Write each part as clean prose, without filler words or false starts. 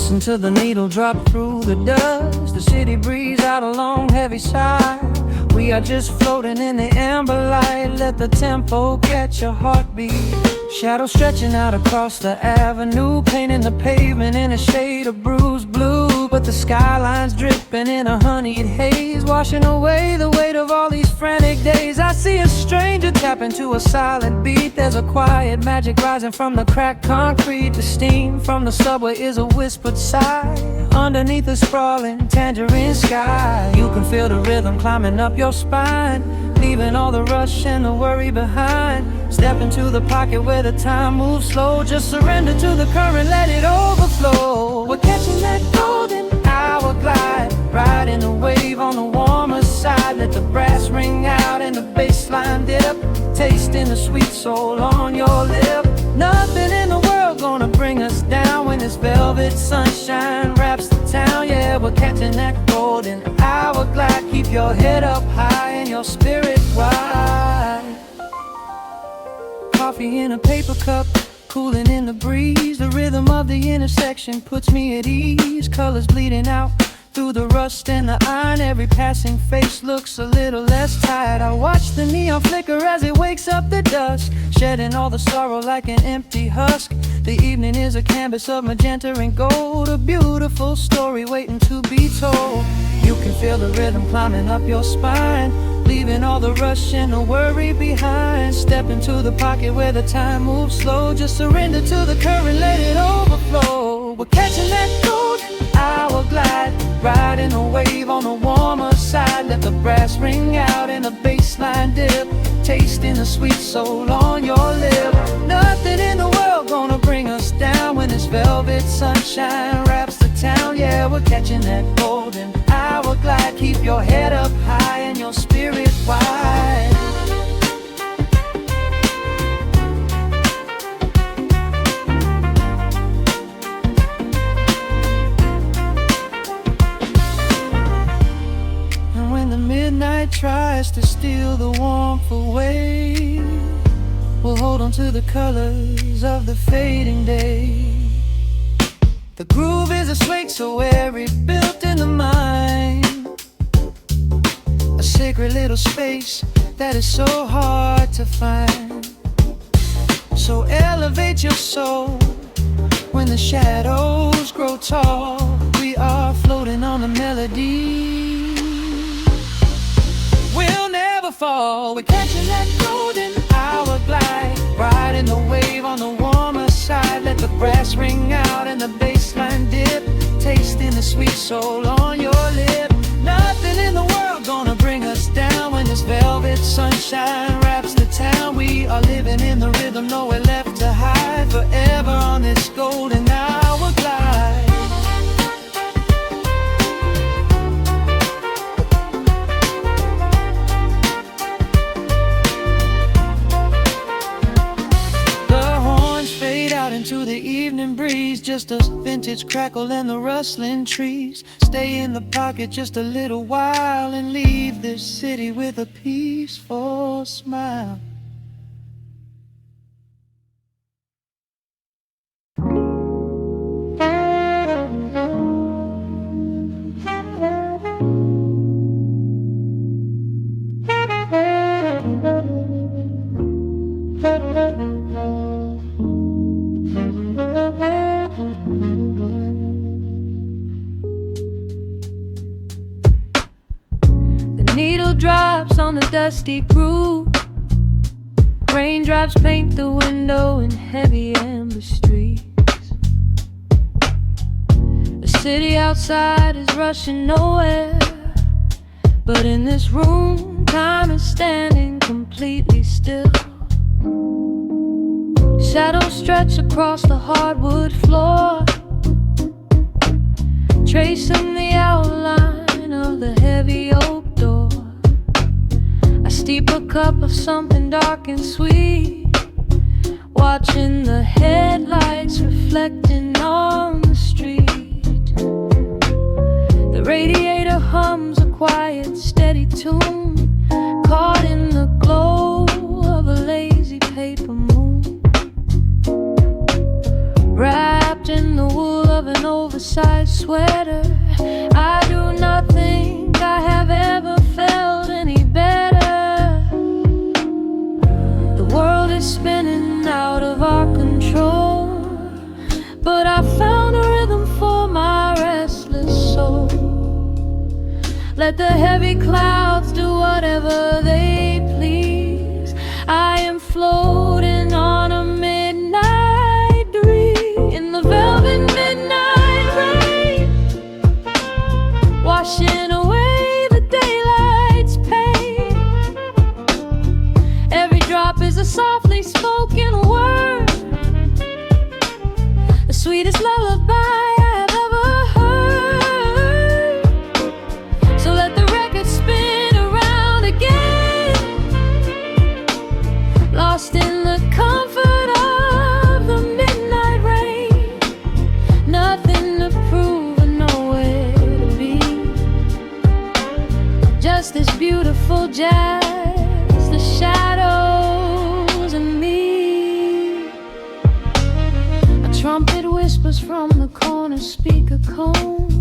Listen to the needle drop through the dust. The city breeze out a long heavy sigh. We are just floating in the amber light. Let the tempo catch your heartbeat. Shadows stretching out across the avenue, painting the pavement in a shade of bruised blue. But the skyline's dripping in a honeyed haze, washing away the weight of all these frantic days. I see a stranger tap into a silent beat. There's a quiet magic rising from the cracked concrete. The steam from the subway is a whispered sigh underneath the sprawling tangerine sky. You can feel the rhythm climbing up your spine, leaving all the rush and the worry behind. Step into the pocket where the time moves slow. Just surrender to the current, let it overflow. We're catching that golden hour glide, riding the wave on the warmer side. Let the brass ring out and the bassline dip, tasting the sweet soul on your lip. Nothing in the world gonna bring us down when this velvet sunshine wraps the town. Yeah, we're catching that golden hour glide. Keep your head up high and your spirit wide. Coffee in a paper cup, cooling in the breeze. The rhythm of the intersection puts me at ease. Colors bleeding out through the rust and the iron. Every passing face looks a little less tired. I watch the neon flicker as it wakes up the dusk, shedding all the sorrow like an empty husk. The evening is a canvas of magenta and gold, a beautiful story waiting to be told. You can feel the rhythm climbing up your spine, leaving all the rush and the worry behind. Step into the pocket where the time moves slow. Just surrender to the current, let it overflow. We're catching that golden hour glide, riding a wave on the warmer side. Let the brass ring out and the bassline dip, tasting the sweet soul on your lip. Nothing in the world gonna bring us down when this velvet sunshine wraps the town. Yeah, we're catching that golden hour glide. Keep your head up high and your spirit wide. And when the midnight tries to steal the warmth away, we'll hold on to the colors of the fading day. The groove is a swing so airy, built in the mind, a sacred little space that is so hard to find. So elevate your soul when the shadows grow tall. We are floating on the melody, we'll never fall. We're catching that golden hour glide, riding the wave on the warmer side. Let the brass ring out and the bassline dip, tasting the sweet soul on your lip. Nothing in the world gonna bring us down when this velvet sunshine wraps the town. We are living in the rhythm, nowhere left to hide, forever on this golden hour glide. Into the evening breeze, just a vintage crackle and the rustling trees. Stay in the pocket just a little while and leave this city with a peaceful smile. Drops on the dusty groove, raindrops paint the window in heavy amber streets. The city outside is rushing nowhere, but in this room time is standing completely still. Shadows stretch across the hardwood floor, tracing the outline of the heavy oak door. Steep a cup of something dark and sweet, watching the headlights reflecting on the street. The radiator hums a quiet, steady tune, caught in the glow of a lazy paper moon. Wrapped in the wool of an oversized Let the heavy clouds do whatever they please. I am floating on a midnight breeze in the velvet midnight rain, washing away the daylight's pain. Every drop is a softly spoken word, the sweetest lullaby I have ever heard. So let the record spin around again, lost in the comfort of the midnight rain. Nothing to prove and nowhere to be, just this beautiful jazz, the shadows and me. A trumpet whispers from the corner speaker cone,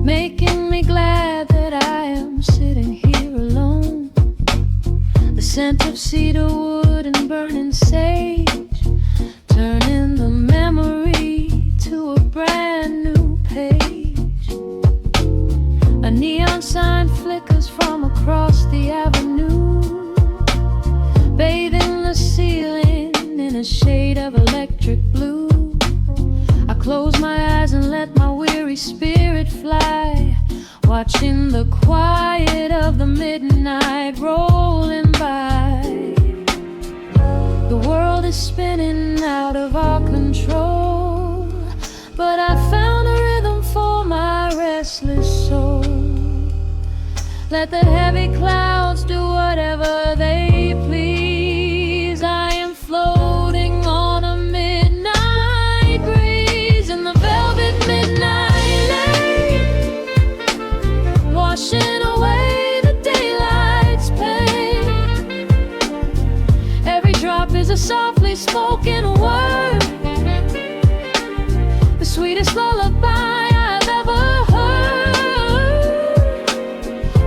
making me glad that I am sitting here alone. The scent of cedar wood and burning sage, turning the memory to a brand new page. A neon sign flickers from across the avenue, bathing the ceiling in a shade of electric blue. I close my eyes and let my weary spirit fly, watching the quiet of the midnight rolling by. The world is spinning out of our control, but I found a rhythm for my restless soul. Let the heavy clouds do whatever they please. I am floating on a midnight breeze in the velvet midnight lane, washing away the daylight's pain. Every drop is a softly spoken word, the sweetest lullaby I've ever heard.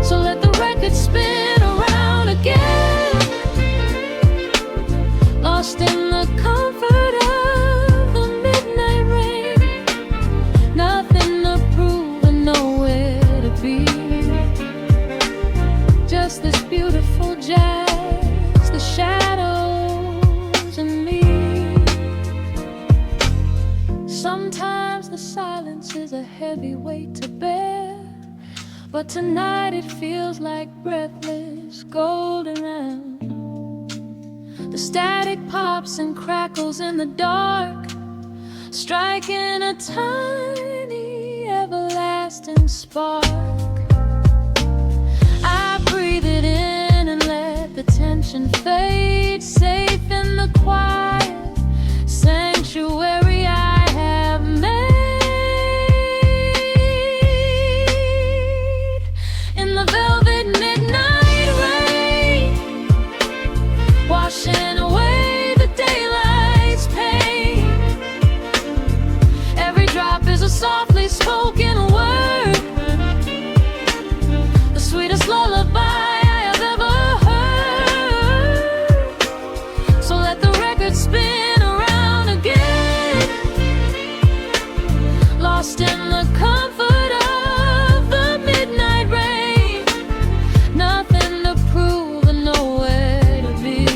So let the record spin around again, lost in the comfort of the midnight rain. Nothing to prove and nowhere to be, just this beautiful jazz, the shadows and me. Sometimes the silence is a heavy weight to bear, but tonight it feels like breathless golden round. The static pops and crackles in the dark, striking a tiny everlasting spark. I breathe it in and let the tension fade, safe in the quiet sanctuary I have made. In the velvet midnight rain, washing away the daylight's pain. Every drop is a softly spoken word, the sweetest lullaby I have ever heard. So let the record spin around again, lost in the comfort of the midnight rain. Nothing to prove and nowhere to be,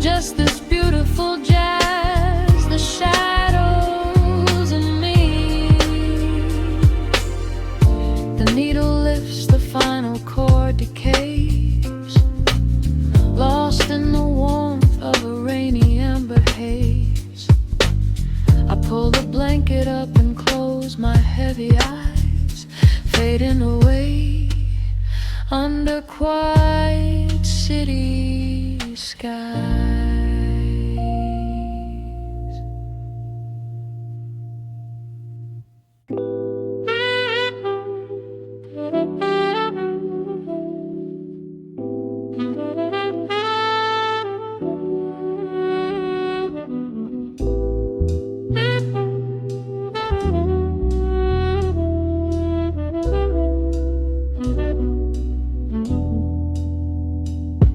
just this beautiful jazz, the shadows and me. The needle lifts, the final chord decays, lost in the warmth of a rainy amber haze. I pull the blanket up and close my heavy eyes, fading away under quiet city skies.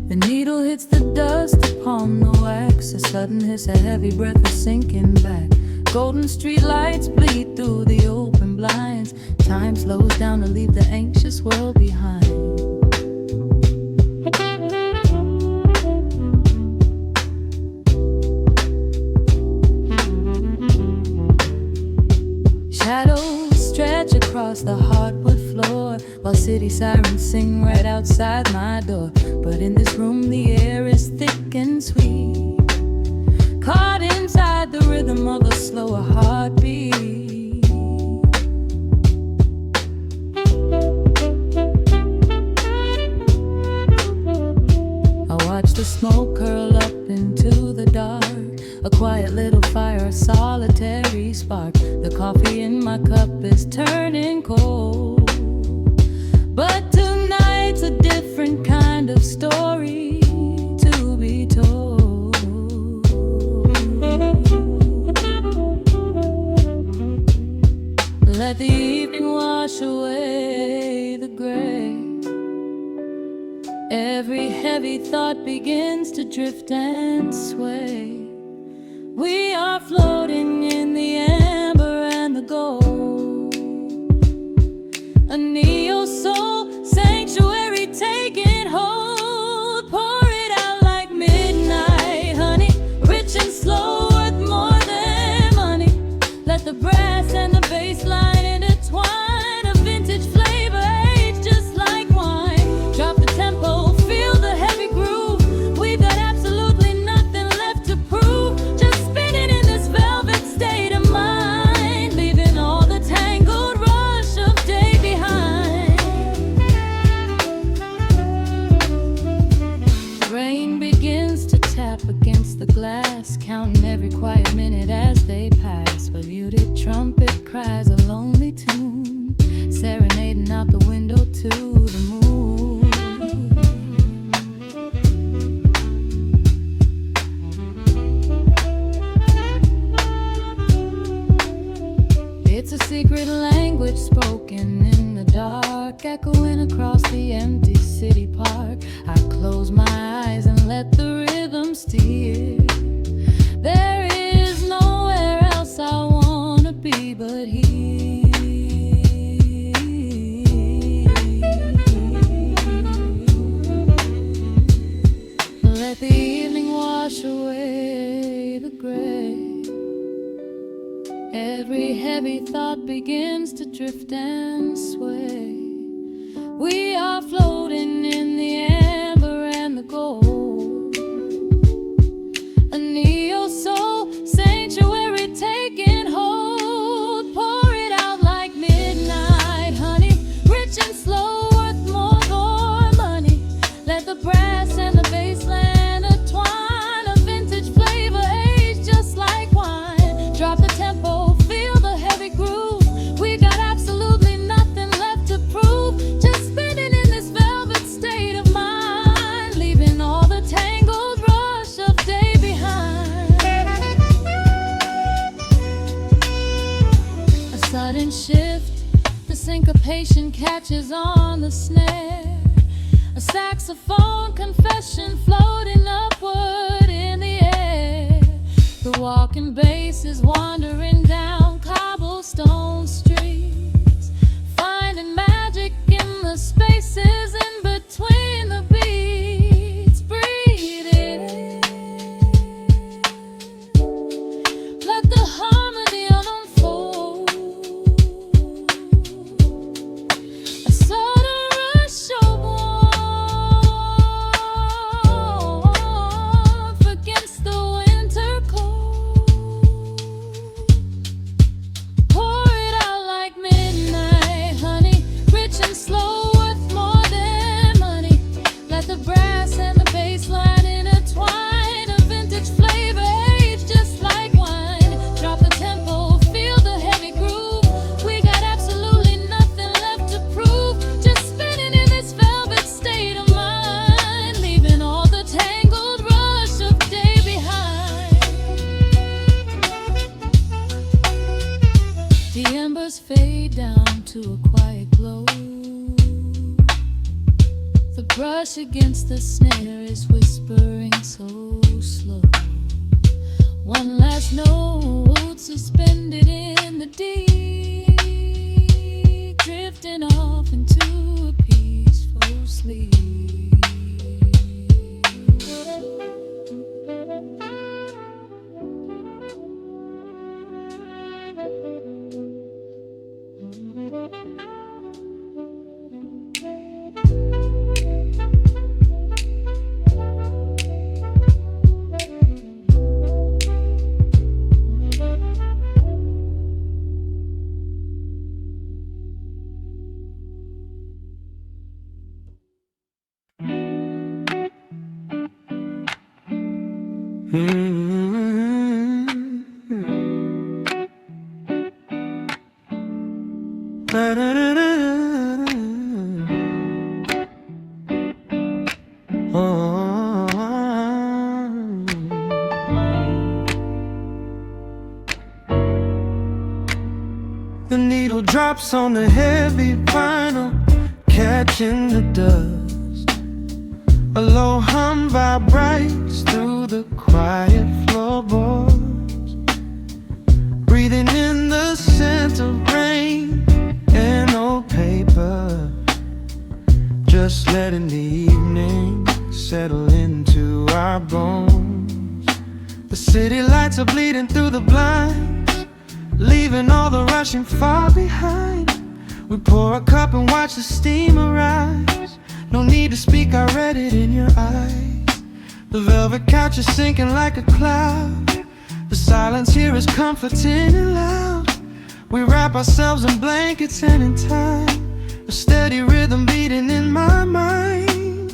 The needle hits the dust upon the wax, a sudden hiss, a heavy breath, a sinking back. Golden street lights bleed through the open blinds. Time slows down to leave the anxious world behind. Shadows stretch across the hardwood floor, while city sirens sing right outside my door. But in this room the air is thick and sweet, caught inside the rhythm of a slower heartbeat. I watch the smoke curl up into the dark, a quiet little fire, a solitary spark. The coffee in my cup is turning cold, but tonight's a different kind of story to be told. Let the evening wash away the gray. Every heavy thought begins to drift and sway. We are floating in the amber and the gold, a neo-soul sanctuary taking hold. Pour it out like midnight honey, rich and slow, worth more than money. Let the brass and the bass line intertwine, a vintage flavor aged just like wine. Drop the tempo, feel the heavy groove. We've got absolutely nothing left to prove, just spinning in this velvet state of mind, leaving all the tangled rush of day behind. Rain begins to tap against the glass, counting every quiet minute as they pass. A muted trumpet cries a lonely tune, serenading out the window to the moon. It's a secret language spoken in the dark, echoing across the empty city park. I close my eyes and let the rhythm steer. There is nowhere else I wanna be but here. Let the evening wash away the gray. Every heavy thought begins to drift and sway. We are floating in the amber and the gold, a neo-soul sanctuary taking hold. Pour it out like midnight honey, rich and slow, worth more than money. Let the brass and the bass line intertwine, a vintage flavor aged just like wine. Drop the tempo, feel the heavy groove. We got absolutely nothing left to prove, just spinning in this velvet state of mind, leaving all the tangled rush of day behind. A sudden shift, the syncopation catches on the snare. A saxophone confession floating upward in the air. The walking bass is wandering down cobblestone streets, finding magic in the spaces in between the beats. Breathe it in, let the harmony unfold. A sudden rush of warmth against the winter cold. Pour it out like midnight honey, rich and slow, worth more than money. Let the brass and the bass line intertwine, a vintage flavor aged just like wine. Drop the tempo, feel the heavy groove. We got absolutely nothing left to prove, just spinning in this velvet state of mind, leaving all the tangled rush of day behind. The embers fade down to a quiet glow. The brush against the snare is whispering so slow. One last note suspended in the deep, drifting off into a peaceful sleep. The needle drops on the heavy vinyl, catching the dust. A low hum vibrates through the quiet floorboards, breathing in the scent of rain and old paper, just letting the evening settle into our bones. The city lights are bleeding through the blinds, leaving all the rushing far behind. We pour a cup and watch the steam arise. No need to speak, I read it in your eyes. The velvet couch is sinking like a cloud. The silence here is comforting and loud. We wrap ourselves in blankets and in time, a steady rhythm beating in my mind.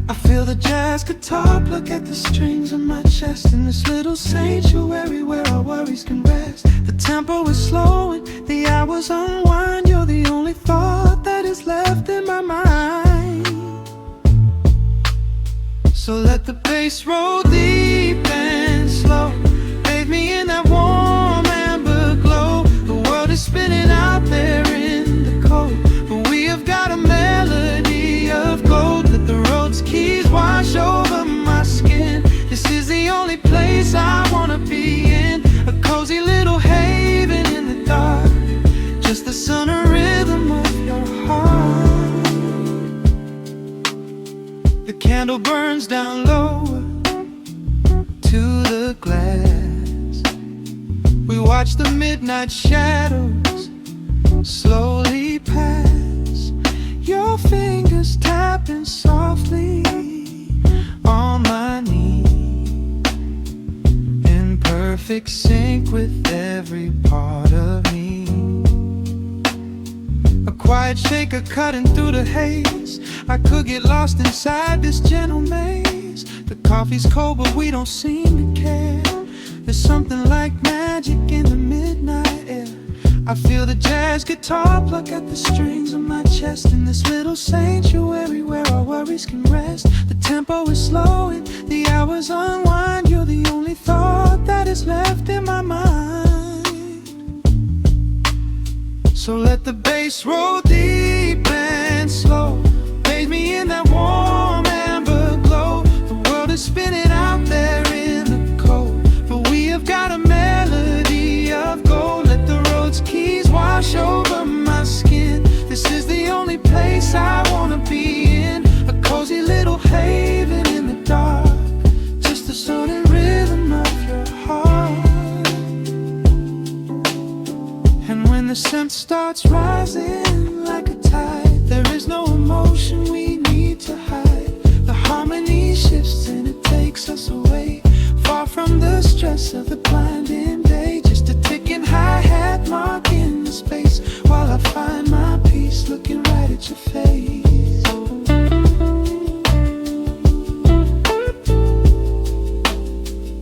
I feel the jazz guitar pluck at the strings of my chest, in this little sanctuary where our worries can rest. The tempo is slowing, the hours unwind. You're the only thought that is left in my mind. So let the bass roll deep and slow, bathe me in that warm amber glow. The world is spinning out there in the cold, but we have got a melody of gold. Let the road's keys wash over my skin. This is the only place I wanna be in, a cozy little haven in the dark, just the sun and rhythm of your heart. The candle burns down low to the glass. We watch the midnight shadows slowly pass. Your fingers tapping softly on my knee, in perfect sync with every part of me. A quiet shaker cutting through the haze. I could get lost inside this gentle maze. The coffee's cold but we don't seem to care. There's something like magic in the midnight air. I feel the jazz guitar pluck at the strings of my chest, in this little sanctuary where our worries can rest. The tempo is slowing, the hours unwind. You're the only thought that is left in my mind. So let the bass roll deep and slow, bathe me in that warm amber glow. The world is spinning out there in the cold, but we have got a melody of gold. Let the road's keys wash over my skin. This is the only place I wanna be in, a cozy little haven in the dark, just the sound and rhythm of your heart. And when the scent starts rising like a tide, there is no emotion we need to hide. The harmony shifts and it takes us away, far from the stress of the blinding day. Just a ticking hi-hat marking the space, while I find my peace looking right at your face.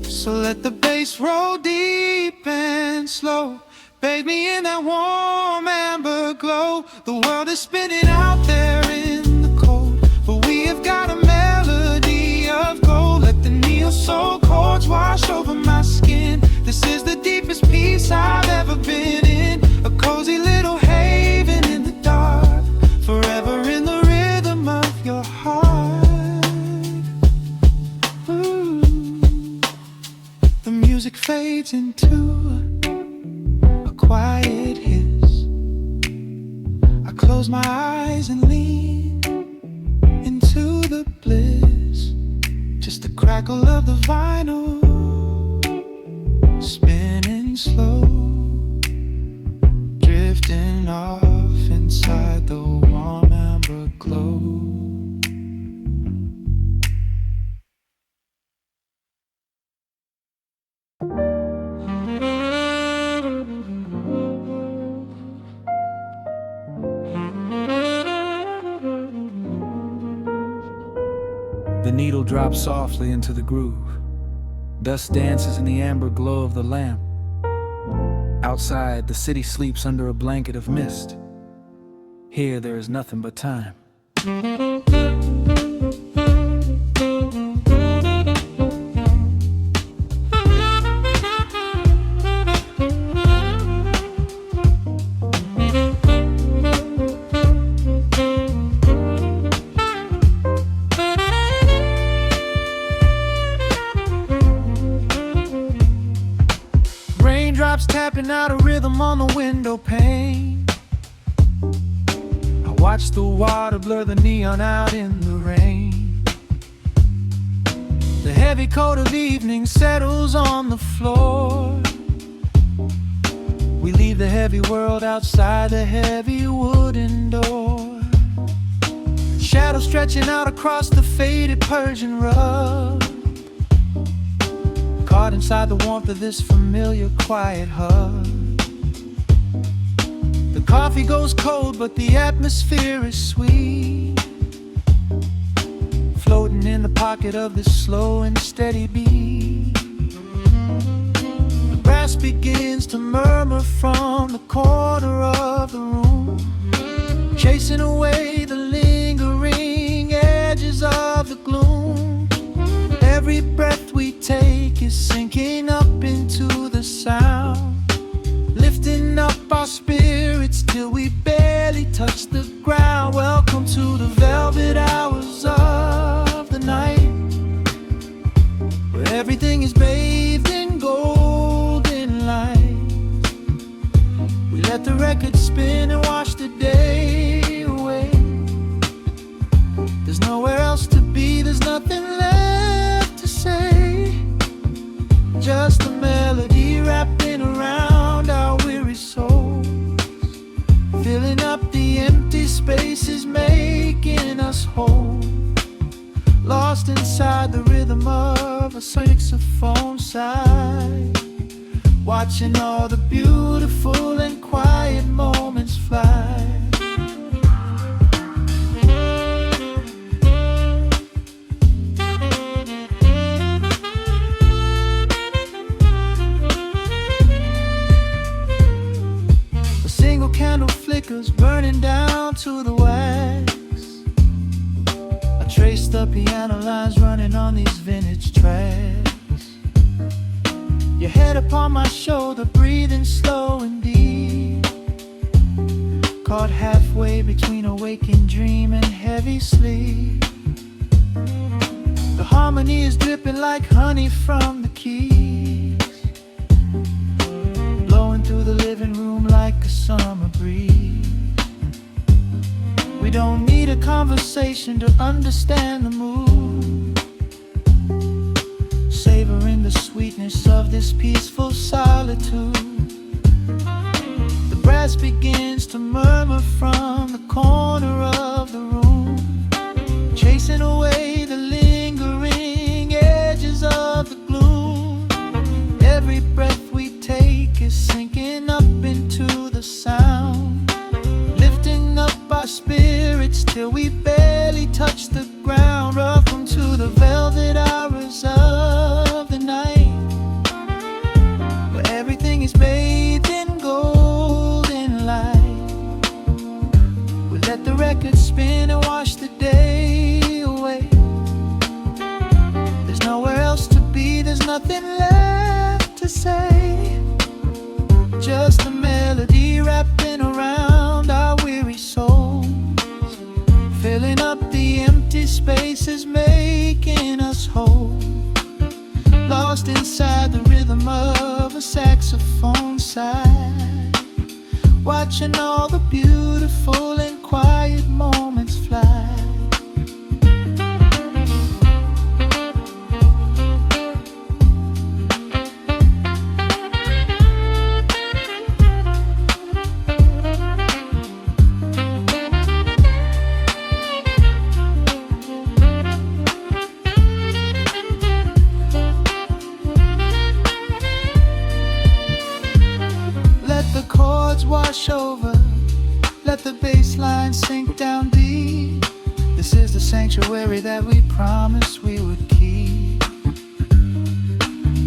So let the bass roll deep and slow, bathe me in that warm amber glow. The world is spinning out there in the cold, but we have got a melody of gold. Let the neo-soul chords wash over my skin. This is the deepest peace I've ever been in, a cozy little haven in the dark, forever in the rhythm of your heart. Ooh. The music fades into close my eyes and lean into the bliss. Just the crackle of the vinyl spinning slow, drifting off inside the warm amber glow. The needle drops softly into the groove. Dust dances in the amber glow of the lamp. Outside, the city sleeps under a blanket of mist. Here, there is nothing but time. Raindrops tapping out a rhythm on the window pane. I watch the water blur the neon out in the rain. The heavy coat of evening settles on the floor. We leave the heavy world outside the heavy wooden door. Shadows stretching out across the faded Persian rug, caught inside the warmth of this familiar quiet hug. The coffee goes cold, but the atmosphere is sweet, floating in the pocket of this slow and steady beat. The brass begins to murmur from the corner of the room, chasing away the lingering edges of the gloom. Every breath we take is sinking up into the sound, lifting up our spirits till we barely touch the ground. Welcome to the velvet hours of the night, where everything is bathed in golden light. We let the record spin and wash the day away. There's nowhere else to be, there's nothing left to say. Just a melody wrapping around our weary souls, filling up the empty spaces, making us whole. Lost inside the rhythm of a saxophone sigh, watching all the beautiful and quiet moments fly. Candle flickers burning down to the wax. I trace the piano lines running on these vintage tracks. Your head upon my shoulder, breathing slow and deep, caught halfway between a waking dream and heavy sleep. The harmony is dripping like honey from the keys, blowing through the living room like a summer breeze. We don't need a conversation to understand the mood, savoring the sweetness of this peaceful solitude. The brass begins to murmur from the corner of the room, chasing away the lingering edges of the gloom. Every breath we take is sinking up into the sound, lifting up our spirits till we barely touch the ground. Welcome to the velvet hours of the night, where everything is bathed in golden light. We let the record spin and wash the day away. There's nowhere else to be, there's nothing left to say. Just a melody wrapping around our weary souls, filling up the empty spaces, making us whole. Lost inside the rhythm of a saxophone sigh, watching all the beautiful and quiet is the sanctuary that we promised we would keep.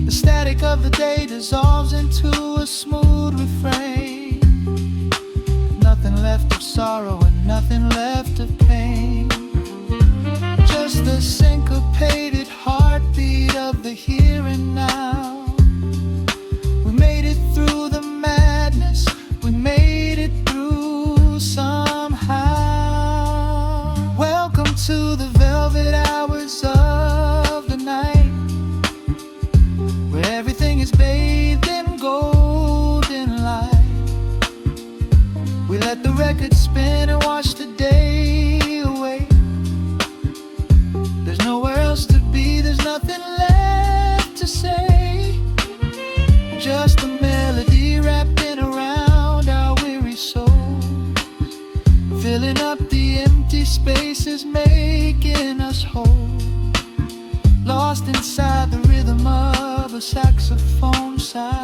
The static of the day dissolves into a smooth refrain. Nothing left of sorrow and nothing left of pain. Just the syncopated heartbeat of the here and now. We made it through the madness, we made it through somehow. Welcome to the velvet hours of the night, where everything is bathed in golden light. We let the record spin and watch the day away. There's nowhere else to be, there's nothing left to say. Just a melody wrapping around our weary souls, filling up the empty spaces, making us whole. Lost inside the rhythm of a saxophone sigh,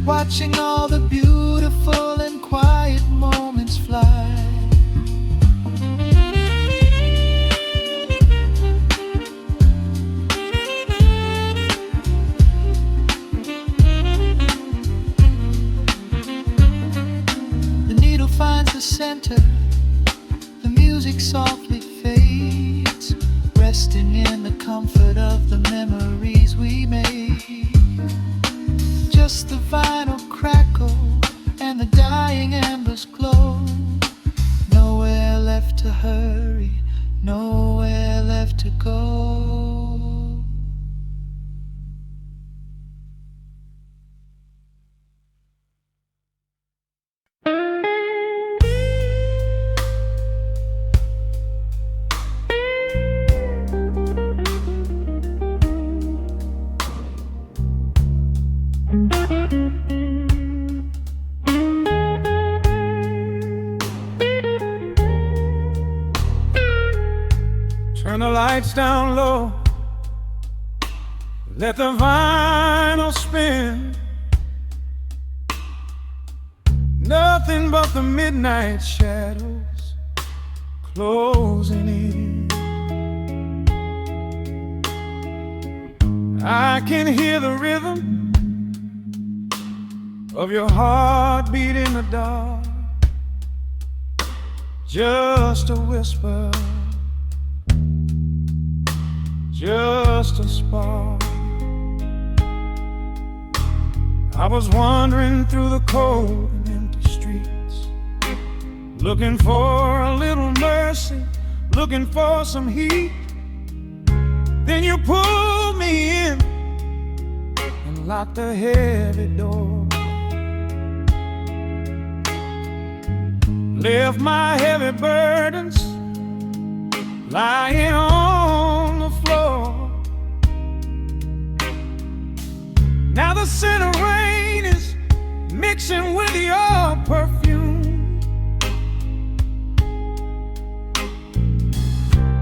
watching all the beautiful and quiet moments fly. Finds the center, the music softly fades, resting in the comfort of the memories we made. Just the vinyl crackle and the dying embers glow. Nowhere left to hurry, nowhere left to go. Turn the lights down low, let the vinyl spin. Nothing but the midnight shadows closing in. I can hear the rhythm of your heartbeat in the dark, just a whisper, just a spark. I was wandering through the cold and empty streets, looking for a little mercy, looking for some heat. Then you pulled me in and locked the heavy door, left my heavy burdens lying on the floor. Now the scent of rain is mixing with your perfume,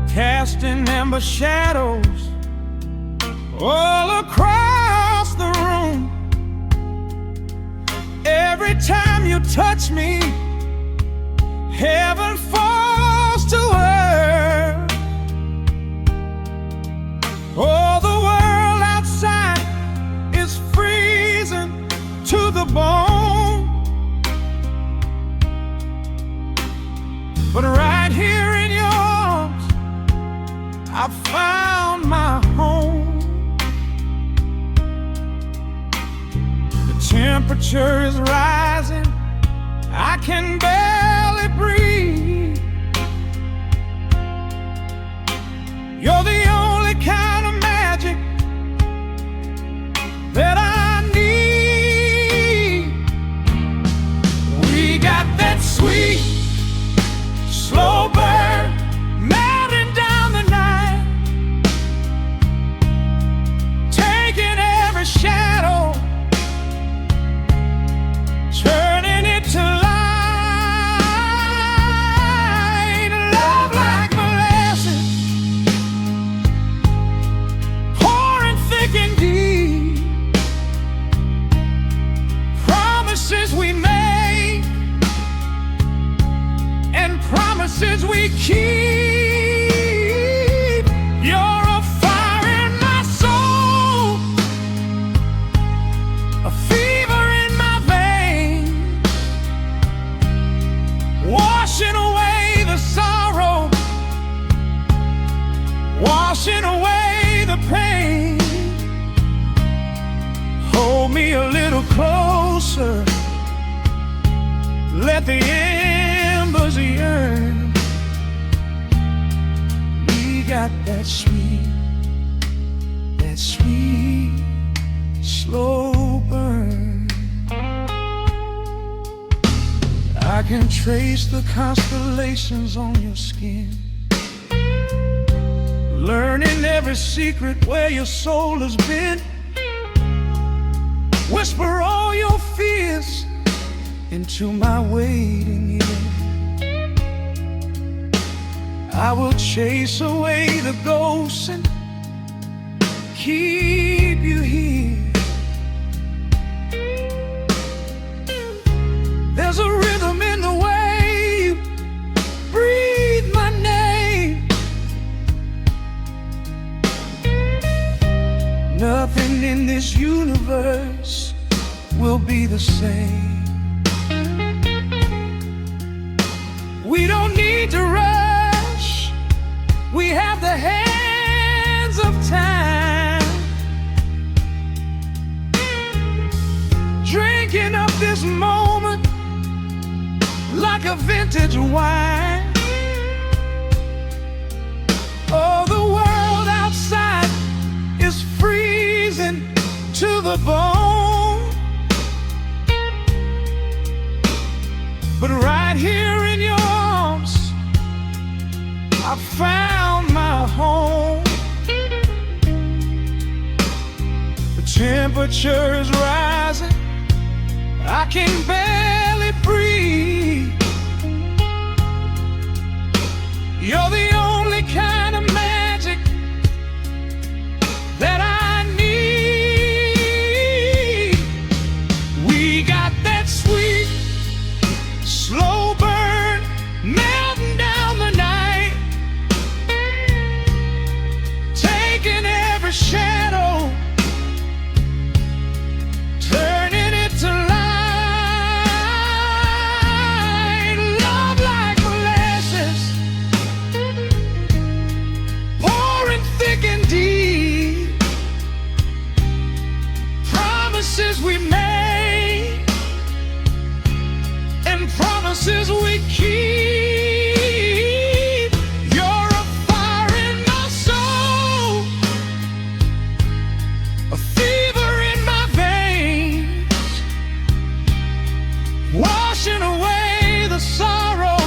casting amber shadows all across the room. Every time you touch me, heaven falls to earth. Oh, the world outside is freezing to the bone, but right here in your arms I found my home. The temperature is rising, I can barely breathe. You're the only kind of magic that I need. We got that sweet, slow burn melting down the night, taking every shadow, turning it to light. washing away the pain. Hold me a little closer, let the embers yearn. We got that sweet, slow burn. I can trace the constellations on your skin, learning every secret where your soul has been. Whisper all your fears into my waiting ear. I will chase away the ghosts and keep you here. There's a rhythm in the way you breathe my name. Nothing in this universe will be the same. We don't need to rush, we have the hands of time. Drinking up this moment like a vintage wine. Oh, the world outside is freezing to the bone, but right here in your arms I found my home. The temperature is rising, I can barely breathe. You're the only kind of magic that I need. We got that sweet, slow burn melting down the night, taking every shadow, turning it to light. Love like molasses, pouring thick and deep. Promises we made and promises we keep. You're a fire in my soul, a fever in my veins, washing away the sorrow,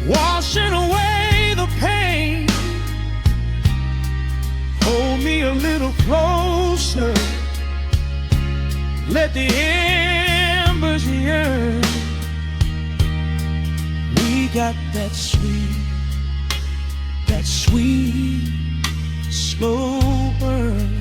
washing away the pain. Hold me a little closer, let the embers yearn. We got that sweet, slow burn.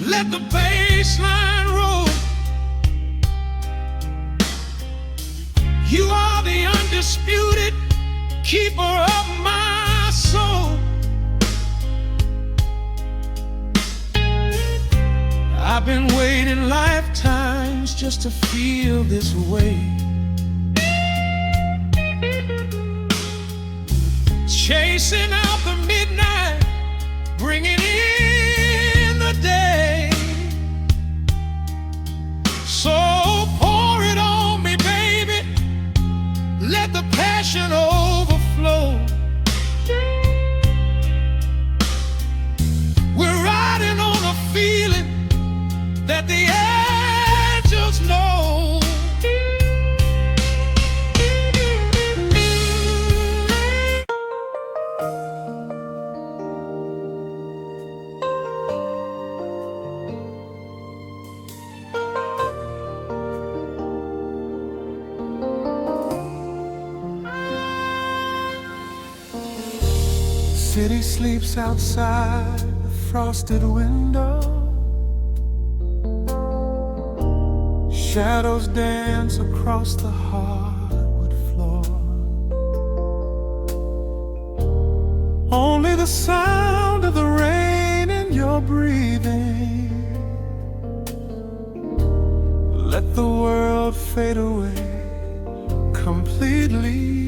Let the bassline roll. You are the undisputed keeper of my soul. I've been waiting lifetimes just to feel this way. Chasing out the midnight, bringing in the day. So pour it on me, baby, let the passion overflow. We're riding on a feeling that the angels know. City sleeps outside the frosted window. Shadows dance across the hardwood floor. Only the sound of the rain in your breathing. Let the world fade away completely.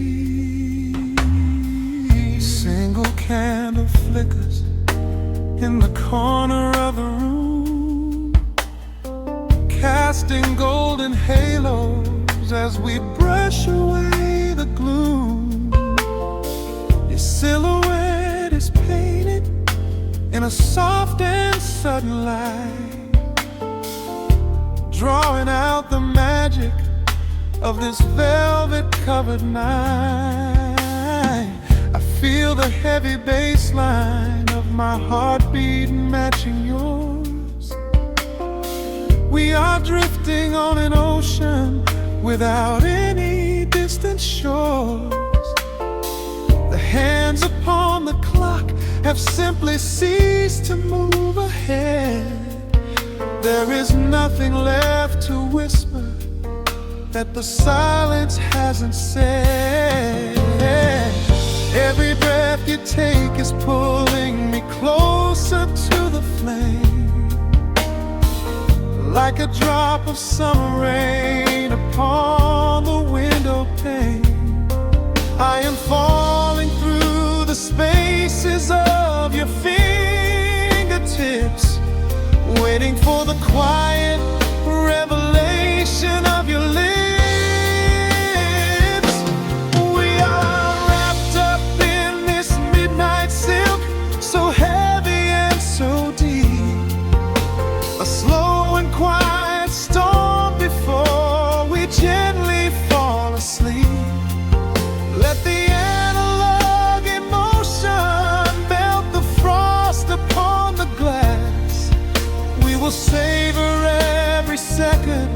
Single candle flickers in the corner of the room, casting golden halos as we brush away the gloom. Your silhouette is painted in a soft and sudden light, drawing out the magic of this velvet-covered night. I feel the heavy bass line of my heartbeat matching yours. We are drifting on an ocean without any distant shores. The hands upon the clock have simply ceased to move ahead. There is nothing left to whisper that the silence hasn't said. Every breath you take is pulling me closer to the flame, like a drop of summer rain upon the window pane. I am falling through the spaces of your fingertips, waiting for the quiet revelation of your lips. We are wrapped up in this midnight silk, so heavy and so deep. A slow and quiet storm before we gently fall asleep. Let the analog emotion melt the frost upon the glass. We will savor every second,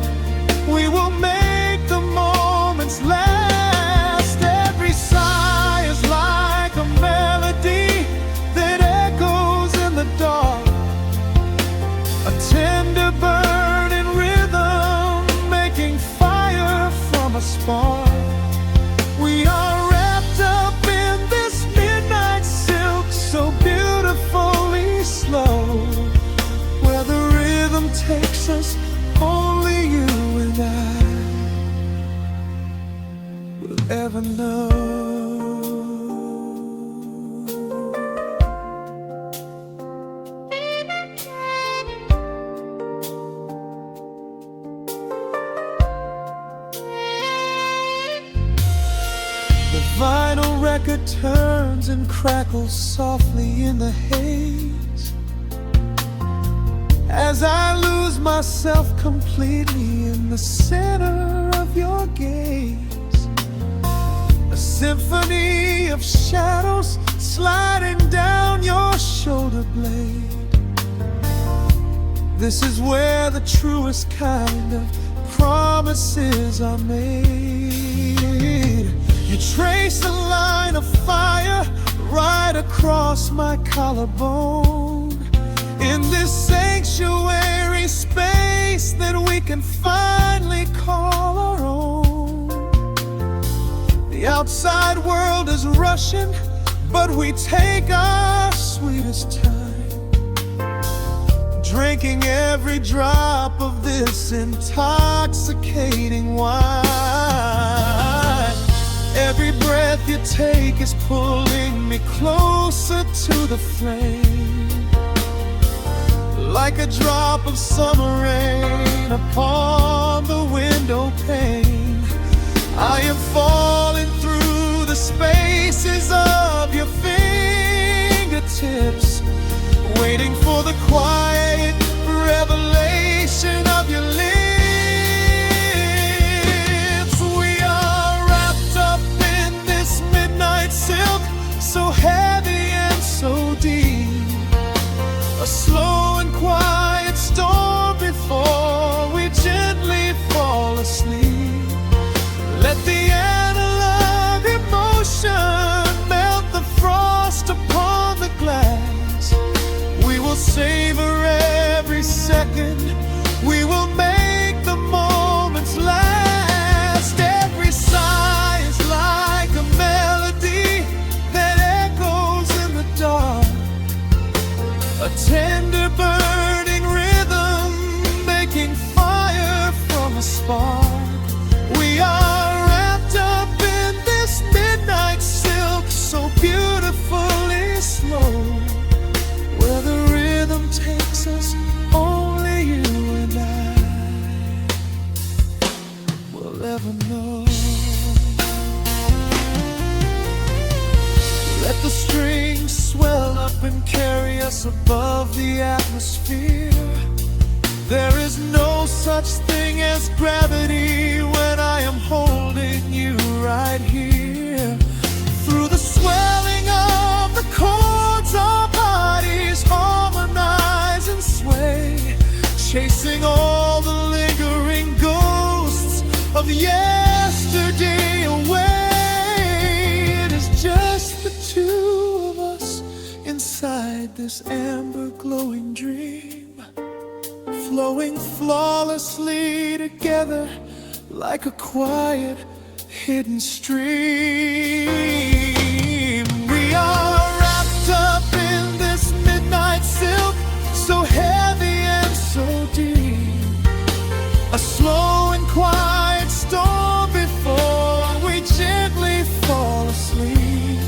we will make the moments last. Every sigh is like a melody that echoes in the dark, a tender burning rhythm making fire from a spark. We are wrapped up in this midnight silk, so beautifully slow, where the rhythm takes us, only you and I will ever know. The vinyl record turns and crackles softly in the haze as I lose myself completely in the center of your gaze. A symphony of shadows sliding down your shoulder blade. This is where the truest kind of promises are made. You trace a line of fire right across my collarbone, in this sanctuary space that we can finally call our own. The outside world is rushing, but we take our sweetest time, drinking every drop of this intoxicating wine. Every breath you take is pulling me closer to the flame, like a drop of summer rain upon the window pane. I am falling through the spaces of your fingertips, waiting for the quiet revelation of your lips. We are wrapped up in this midnight silk, so heavy and so deep. A slow and quiet storm before we gently fall asleep. Let the analog emotion melt the frost upon the glass. We will savor every second, we will make the most above the atmosphere. There is no such thing as gravity when I am holding you right here. Through the swelling of the chords, our bodies harmonize and sway, chasing all the lingering ghosts of yesterday away. It is just the two of us inside this amber glowing dream, flowing flawlessly together like a quiet hidden stream. We are wrapped up in this midnight silk, so heavy and so deep, a slow and quiet storm before we gently fall asleep.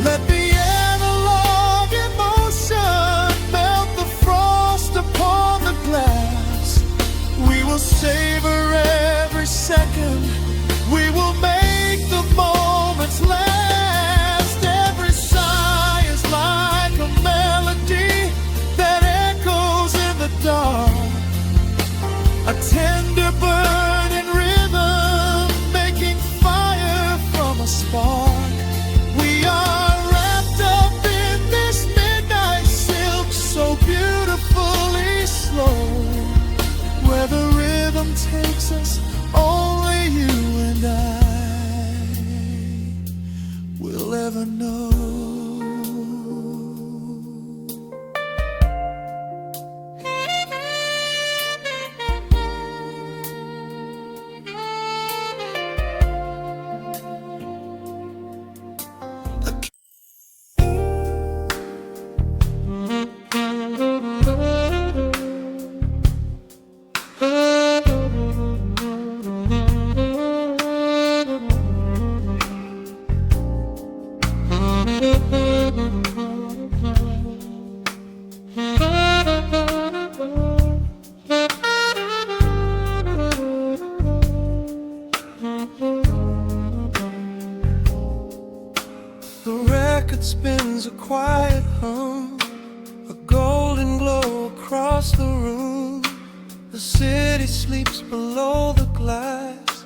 Let the analog emotion melt the frost upon the glass. We will savor every second, we will make the moments last. Every sigh is like a melody that echoes in the dark, a tender burning rhythm making fire from a spark. We are wrapped up in this midnight silk, so beautifully slow, where the rhythm takes us, only you and I will ever know. The record spins a quiet hum, a golden glow across the room. The city sleeps below the glass,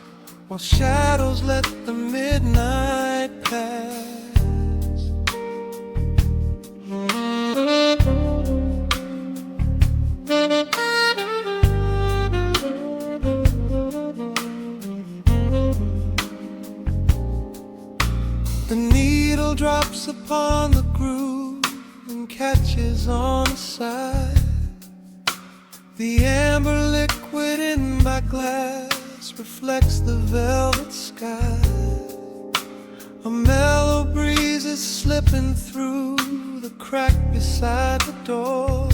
while shadows let the midnight pass. The needle drops upon the groove and catches on the side. The amber liquid in my glass reflects the velvet sky. A mellow breeze is slipping through the crack beside the door.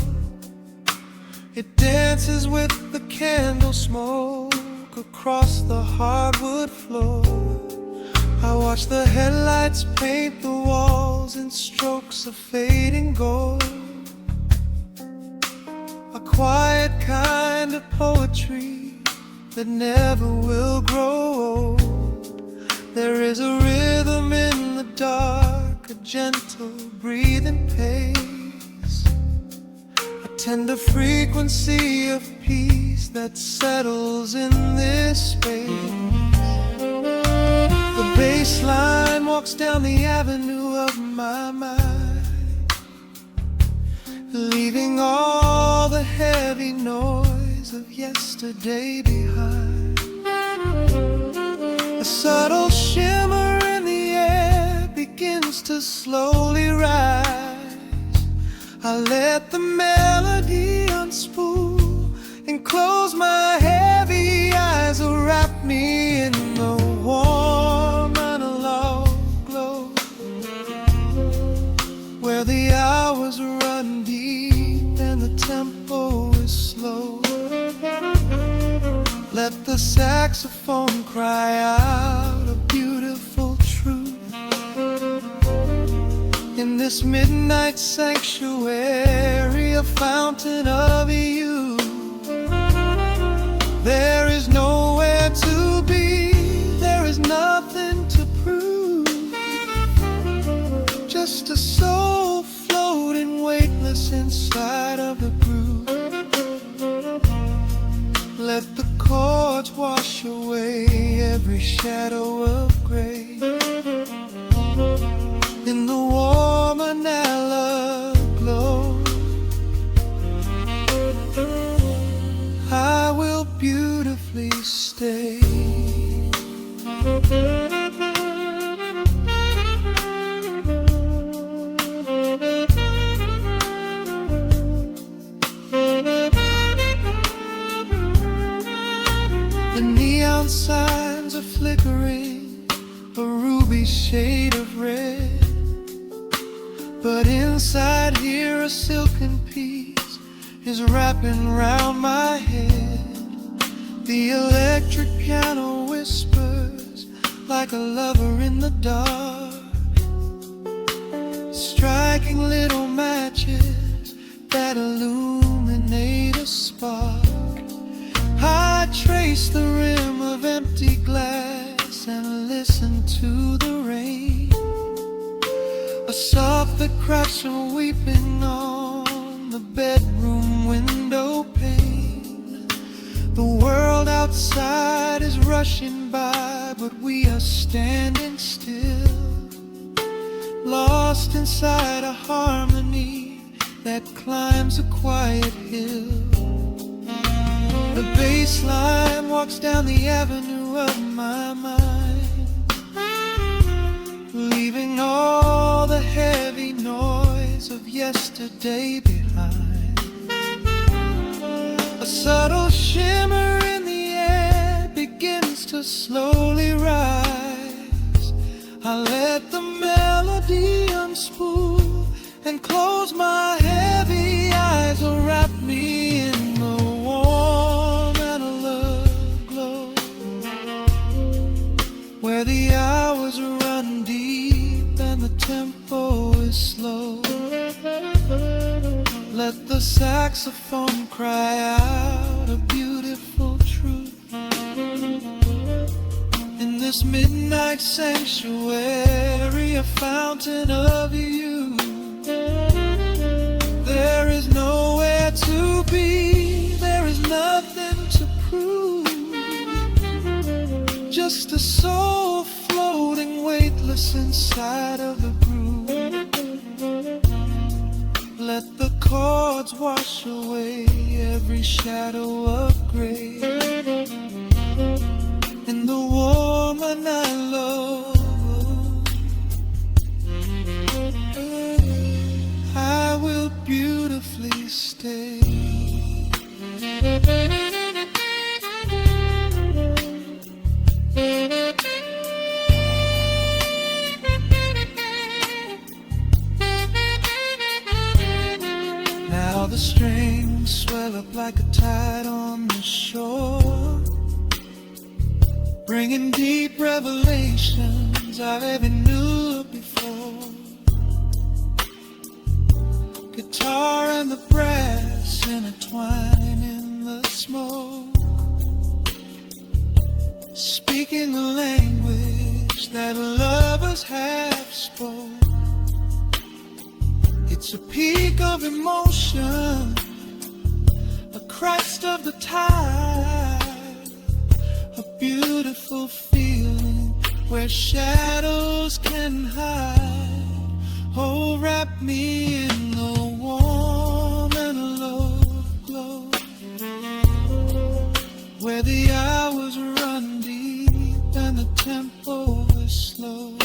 It dances with the candle smoke across the hardwood floor. I watch the headlights paint the walls in strokes of fading gold, a quiet kind of poetry that never will grow old. There is a rhythm in the dark, a gentle breathing pace, a tender frequency of peace that settles in this space. The bassline walks down the avenue of my mind, leaving all the heavy noise of yesterday behind. A subtle shimmer in the air begins to slowly rise. I let the melody unspool and close my heavy eyes, wrap me in the warm analog glow, where the hours run deep and the tempo is slow. Let the saxophone cry out a beautiful truth in this midnight sanctuary, a fountain of youth. There is nowhere to be, there is nothing to prove, just a soul floating weightless in every shadow of gray. In the warm vanilla glow, I will beautifully stay. The neon signs are flickering, a ruby shade of red. But inside here a silken peace is wrapping round my head. The electric piano whispers like a lover in the dark, striking little matches that illuminate a spark. I trace the rim of empty glass and listen to the rain, a soft that cracks from weeping on the bedroom window pane. The world outside is rushing by, but we are standing still, lost inside a harmony that climbs a quiet hill. The bassline walks down the avenue of my mind, leaving all the heavy noise of yesterday behind. A subtle shimmer in the air begins to slowly rise. I let the melody unspool and close my heavy eyes, will wrap me in the warm analog glow, where the hours run deep and the tempo is slow. Let the saxophone cry out a beautiful truth in this midnight sanctuary, a fountain of youth. There is nowhere to be, there is nothing to prove, just a soul floating weightless inside of the groove. Let the chords wash away every shadow of gray. In the warm and I love, I will beautifully stay. Now the strings swell up like a tide on the shore, bringing deep revelations I've ever knew before. Guitar and the brass intertwine in the smoke, speaking a language that lovers have spoke. It's a peak of emotion, a crest of the tide, a beautiful feeling where shadows can hide. Oh, wrap me in the warm analog glow, where the hours run deep and the tempo is slow.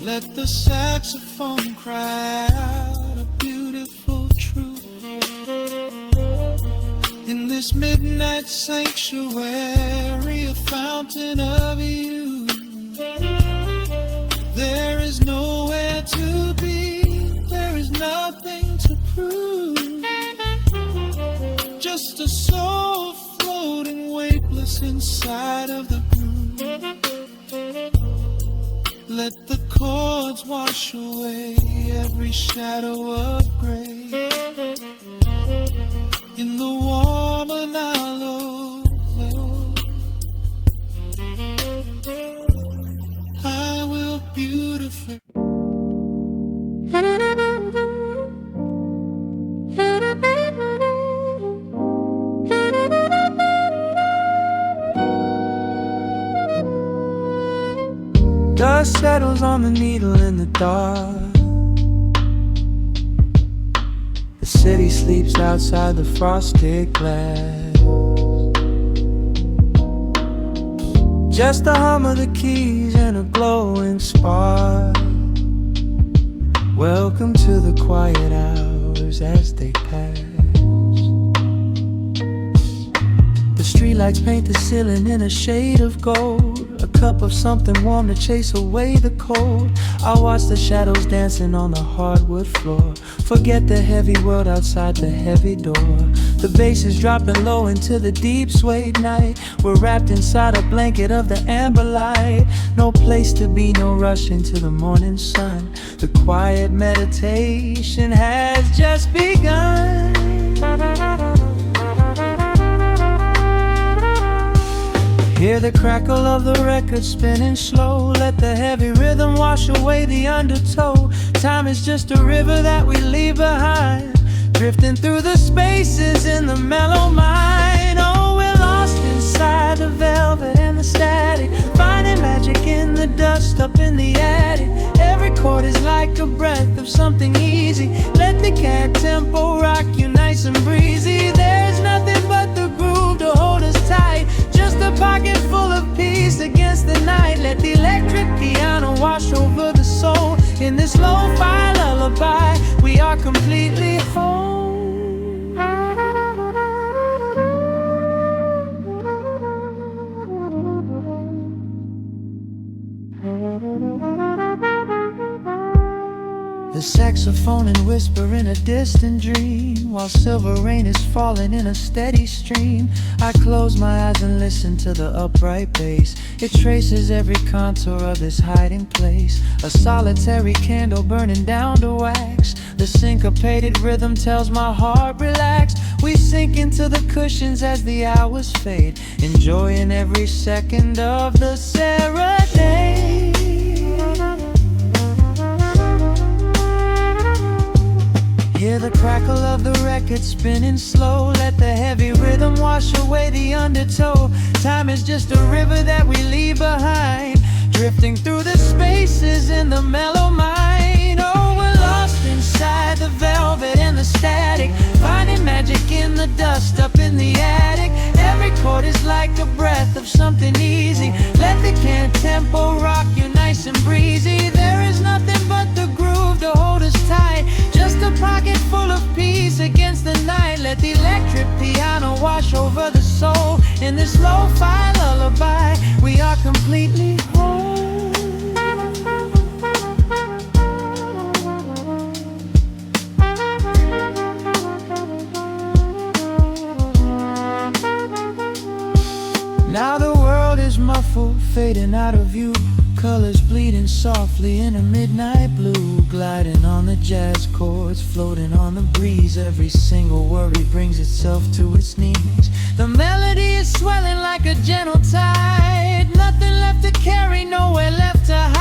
Let the saxophone cry out a beautiful truth in this midnight sanctuary, a fountain of youth. There is nowhere to be, there is nothing to prove, just a soul floating weightless inside of the groove. Let the chords wash away every shadow of gray. In the warm and hollow glow, I will beautifully. dust settles on the needle in the dark. The city sleeps outside the frosted glass. Just the hum of the keys and a glowing spark. Welcome to the quiet hours as they pass. The streetlights paint the ceiling in a shade of gold. A cup of something warm to chase away the cold. I watch the shadows dancing on the hardwood floor. Forget the heavy world outside the heavy door. The bass is dropping low into the deep suede night. We're wrapped inside a blanket of the amber light. No place to be, no rush into the morning sun. The quiet meditation has just begun. Hear the crackle of the record spinning slow. Let the heavy rhythm wash away the undertow. Time is just a river that we leave behind, drifting through the spaces in the mellow mind. Oh, we're lost inside the velvet and the static, finding magic in the dust up in the attic. Every chord is like a breath of something easy. Let the cat tempo rock you nice and breezy. There's nothing but the groove to hold us tight. Just a pocket full of peace against the night. Let the electric piano wash over the soul. In this lo-fi lullaby, we are completely whole. The saxophone and whisper in a distant dream, while silver rain is falling in a steady stream. I close my eyes and listen to the upright bass. It traces every contour of this hiding place. A solitary candle burning down to wax. The syncopated rhythm tells my heart relax. We sink into the cushions as the hours fade, enjoying every second of the serenade. Hear the crackle of the record spinning slow. Let the heavy rhythm wash away the undertow. Time is just a river that we leave behind, drifting through the spaces in the mellow mind. Oh, we're lost inside the velvet and the static, finding magic in the dust up in the attic. Every chord is like a breath of something easy. Let the can tempo rock you nice and breezy. There is nothing but the groove to hold us tight. Just a pocket full of peace against the night. Let the electric piano wash over the soul. In this lo-fi lullaby, we are completely whole. Now the world is muffled, fading out of view. Colors bleeding softly in a midnight blue, gliding on the jazz chords, floating on the breeze. Every single worry brings itself to its knees. The melody is swelling like a gentle tide. Nothing left to carry, nowhere left to hide.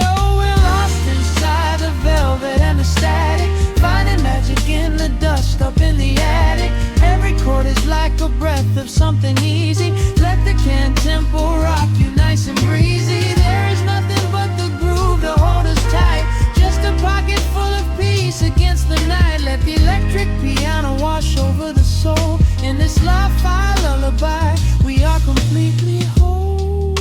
Oh, we're lost inside the velvet and the static, finding magic in the dust up in the attic. Every chord is like a breath of something easy. Let the can tempo rock you nice and breezy. There is nothing but the groove to hold us tight. Just a pocket full of peace against the night. Let the electric piano wash over the soul. In this lo-fi lullaby, we are completely whole.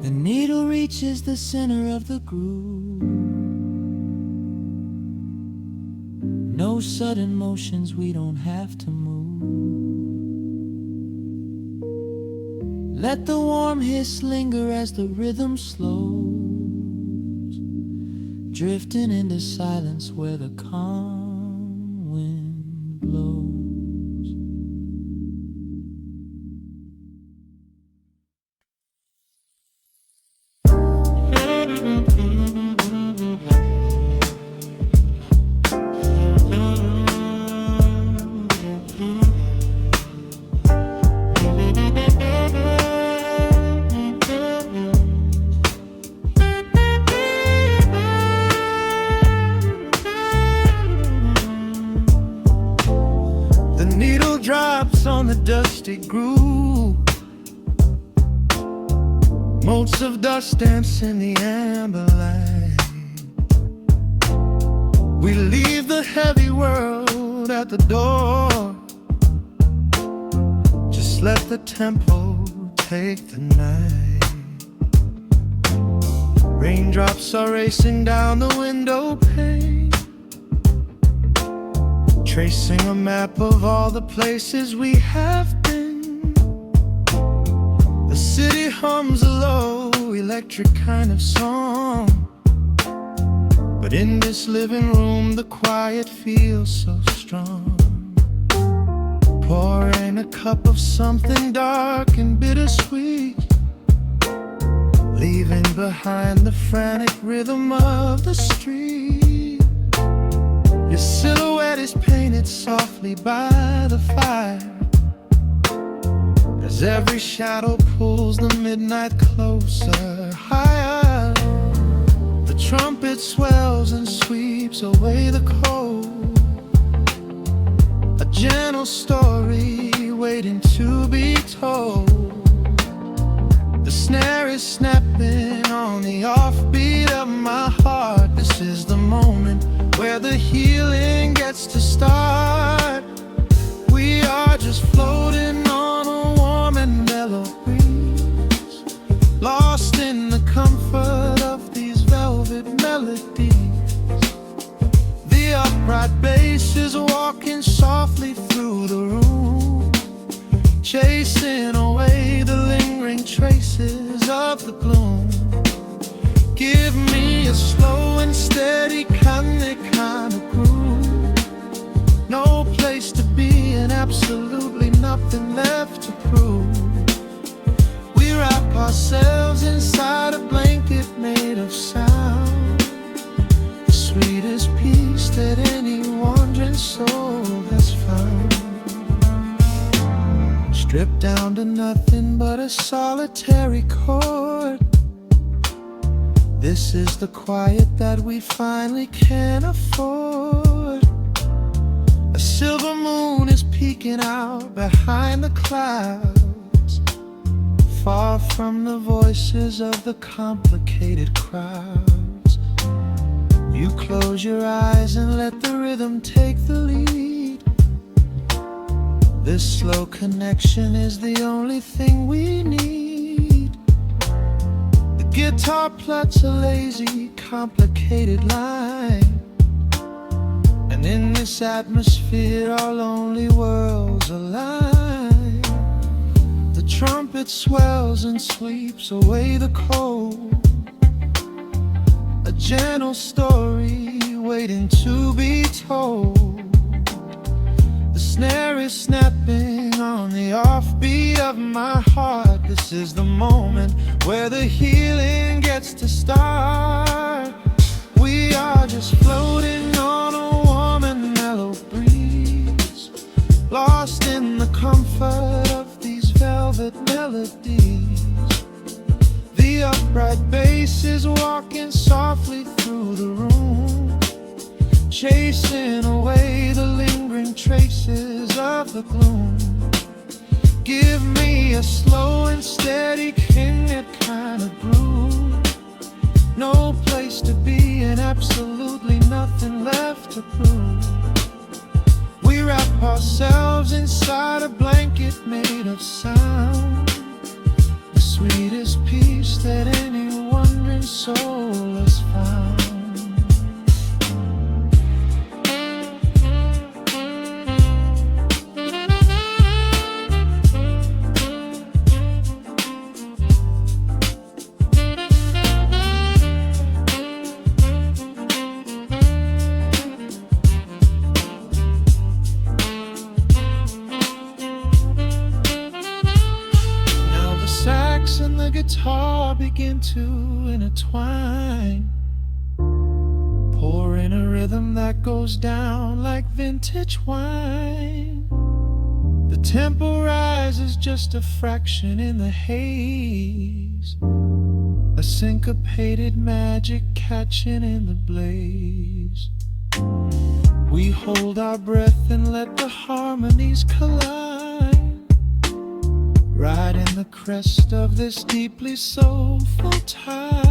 The needle reaches the center of the groove. No sudden motions, we don't have to move. Let the warm hiss linger as the rhythm slows, drifting into silence where the calm wind blows. The needle drops on the dusty groove. Motes of dust dance in the amber light. We leave the heavy world at the door. Just let the tempo take the night. Raindrops are racing down the window pane, tracing a map of all the places we have been. The city hums a low, electric kind of song, but in this living room the quiet feels so strong. Pouring a cup of something dark and bittersweet, leaving behind the frantic rhythm of the street. Your silhouette is painted softly by the fire, as every shadow pulls the midnight closer, higher. The trumpet swells and sweeps away the cold, a gentle story waiting to be told. The snare is snapping on the offbeat of my heart. This is the moment where the healing gets to start. We are just floating on a warm and mellow breeze, lost in the comfort of these velvet melodies. The upright bass is walking softly through the room, chasing away the lingering traces of the gloom. Give me a slow and steady kind of groove. No place to be and absolutely nothing left to prove. We wrap ourselves inside a blanket made of sound, the sweetest peace that any wandering soul has found. Stripped down to nothing but a solitary chord. This is the quiet that we finally can afford. A silver moon is peeking out behind the clouds, far from the voices of the complicated crowds. You close your eyes and let the rhythm take the lead. This slow connection is the only thing we need. The guitar plucks a lazy, complicated line, and in this atmosphere our lonely worlds align. The trumpet swells and sweeps away the cold, a gentle story waiting to be told. The snare is snapping on the offbeat of my heart. This is the moment where the healing gets to start. We are just floating on a warm and mellow breeze, lost in the comfort of these velvet melodies. The upright bass is walking softly through the room, chasing away the lingering traces of the gloom. Give me a slow and steady kind of groove. No place to be and absolutely nothing left to prove. We wrap ourselves inside a blanket made of sound, the sweetest peace that any wandering soul has found. And the guitar begin to intertwine, pouring a rhythm that goes down like vintage wine. The tempo rises just a fraction in the haze, a syncopated magic catching in the blaze. We hold our breath and let the harmonies collide, right in the crest of this deeply soulful tide.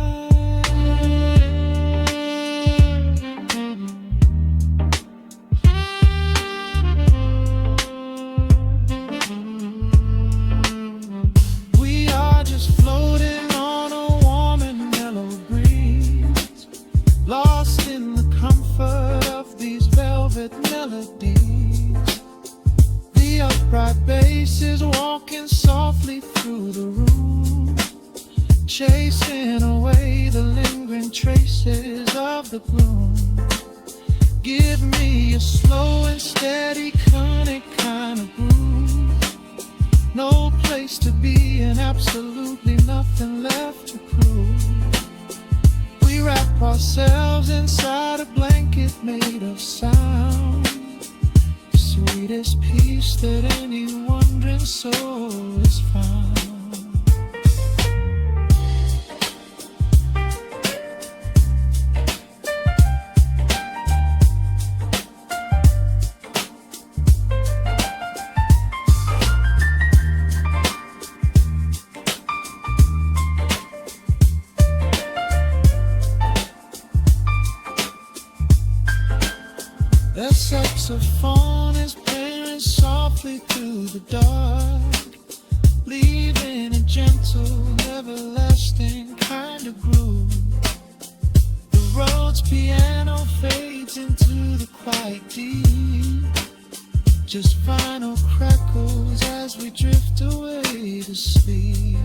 We are just floating on a warm and mellow breeze, lost in the comfort of these velvet melodies. The upright bass is walking softly through the room, chasing away the lingering traces of the gloom. Give me a slow and steady conic kind of groove, no place to be and absolutely nothing left to prove. We wrap ourselves inside a blanket made of sound, the sweetest peace that any wandering soul has found. The saxophone is playing softly through the dark, leaving a gentle, everlasting kind of groove. The road's piano fades into the quiet deep, just final crackles as we drift away to sleep.